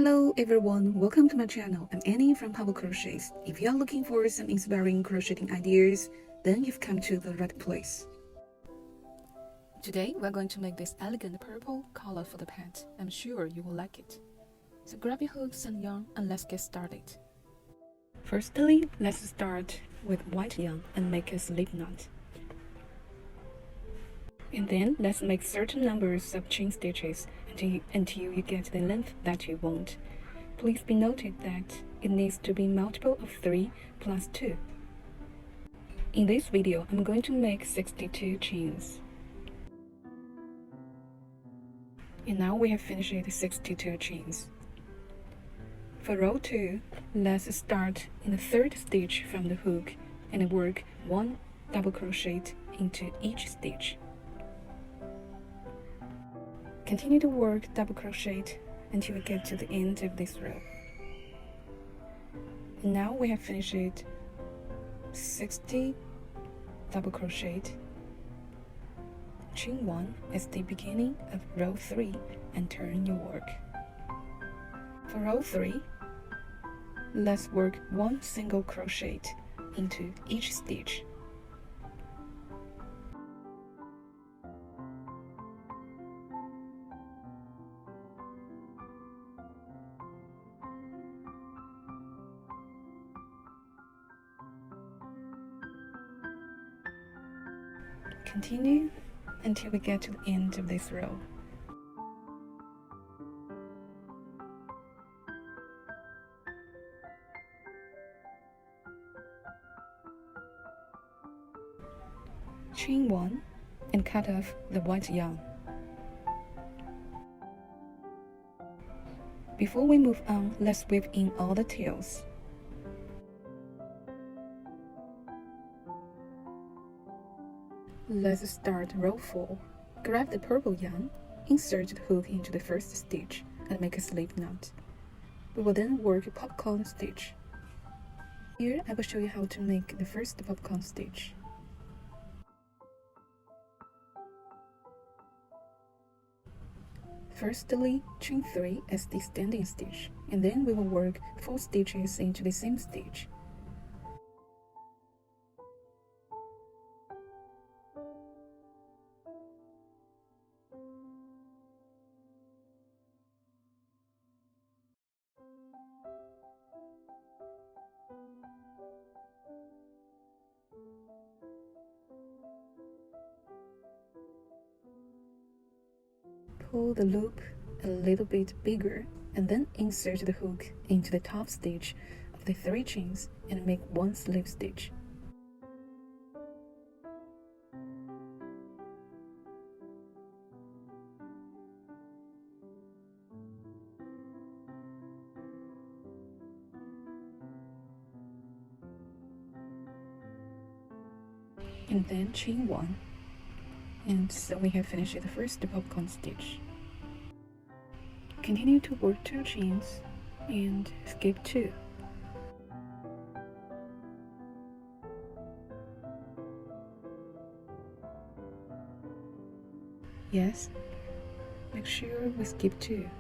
Hello everyone, welcome to my channel. I'm Annie from Pebble Crochets. If you are looking for some inspiring crocheting ideas, then you've come to the right place. Today we're going to make this elegant purple color for the pet. I'm sure you will like it. So grab your hooks and yarn and let's get started. Firstly, let's start with white yarn and make a slip knot. And then let's make certain numbers of chain stitches until you get the length that you want. Please be noted that it needs to be multiple of 3 plus 2. In this video, I'm going to make 62 chains. And now we have finished the 62 chains. For row 2, let's start in the 3rd stitch from the hook and work 1 double crochet into each stitch. Continue to work double crochet until we get to the end of this row. And now we have finished 60 double crochet. Chain 1 as the beginning of row 3 and turn your work. For row 3, let's work 1 single crochet into each stitch. Continue until we get to the end of this row. Chain 1 and cut off the white yarn. Before we move on, let's weave in all the tails. Let's start row 4. Grab the purple yarn, insert the hook into the first stitch, and make a slip knot. We will then work a popcorn stitch. Here I will show you how to make the first popcorn stitch. Firstly, chain 3 as the standing stitch, and then we will work 4 stitches into the same stitch. Pull the loop a little bit bigger and then insert the hook into the top stitch of the 3 chains and make 1 slip stitch. And then chain 1. And so we have finished the first popcorn stitch. Continue to work 2 chains and skip 2. Yes, make sure we skip 2.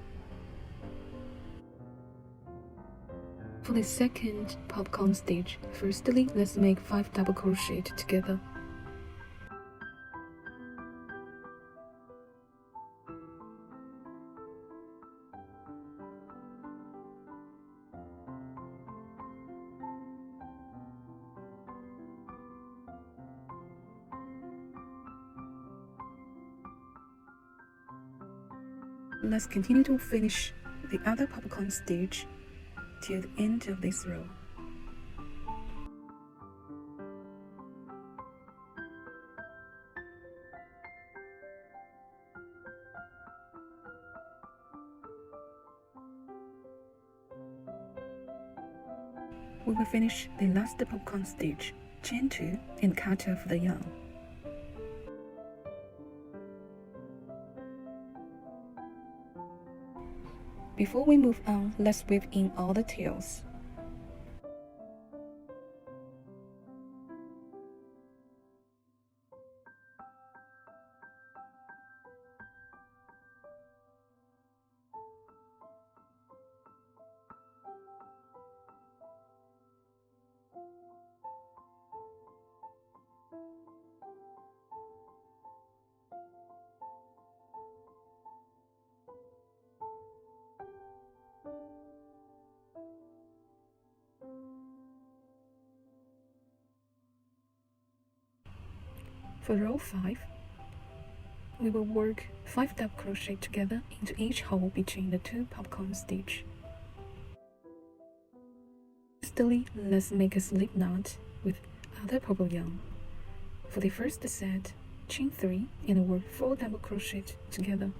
For the second popcorn stitch, firstly let's make 5 double crochet together. Let's continue to finish the other popcorn stitch till the end of this row. We will finish the last popcorn stitch, chain 2, and cut off the yarn. Before we move on, let's weave in all the tails. For row 5, we will work 5 double crochet together into each hole between the 2 popcorn stitches. Firstly, let's make a slip knot with other purple yarn. For the first set, chain 3 and work 4 double crochet together.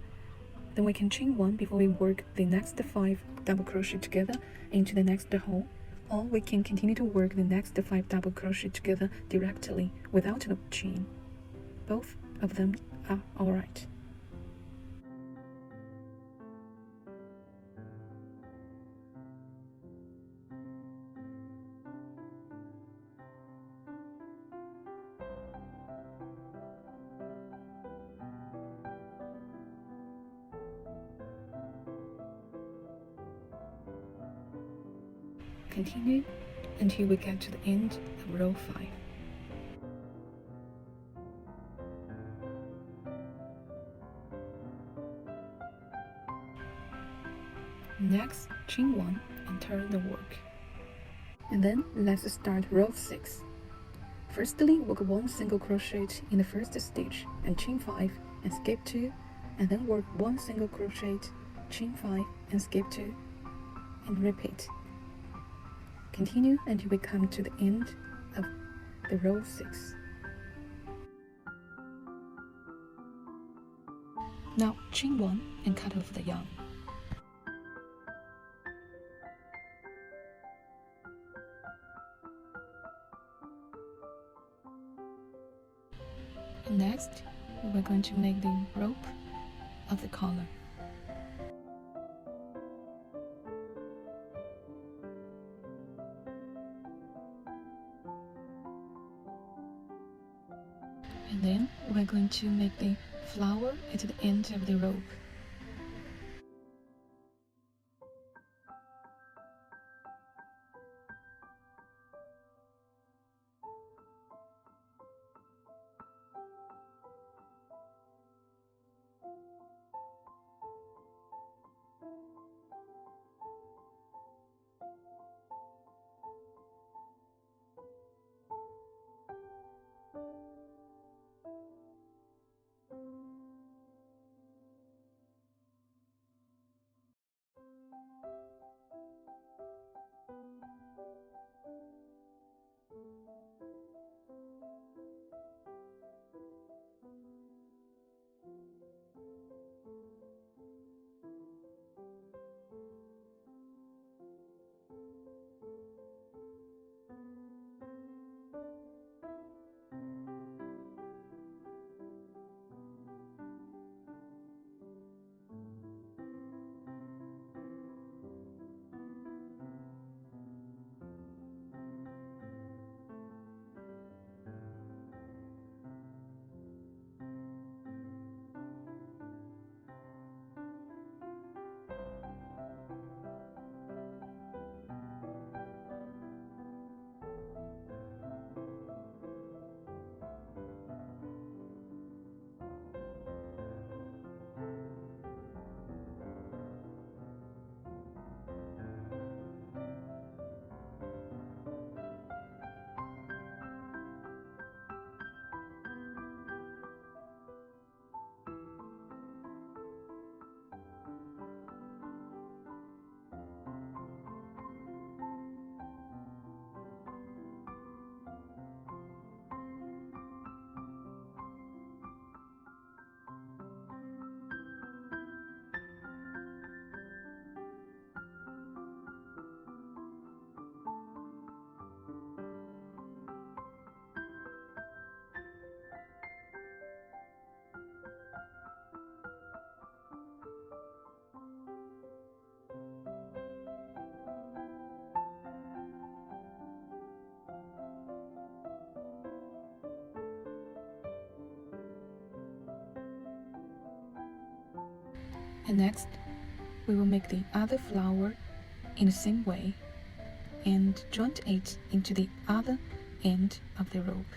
Then we can chain 1 before we work the next 5 double crochet together into the next hole, or we can continue to work the next 5 double crochet together directly without a chain. Both of them are alright. Continue until we get to the end of row 5. Next, chain 1 and turn the work. And then let's start row 6. Firstly, work 1 single crochet in the first stitch and chain 5 and skip 2, and then work 1 single crochet, chain 5 and skip 2, and repeat. Continue until we come to the end of the row 6. Now chain 1 and cut off the yarn. Next, we're going to make the rope of the collar. And then we're going to make the flower at the end of the rope. And next, we will make the other flower in the same way and join it into the other end of the rope.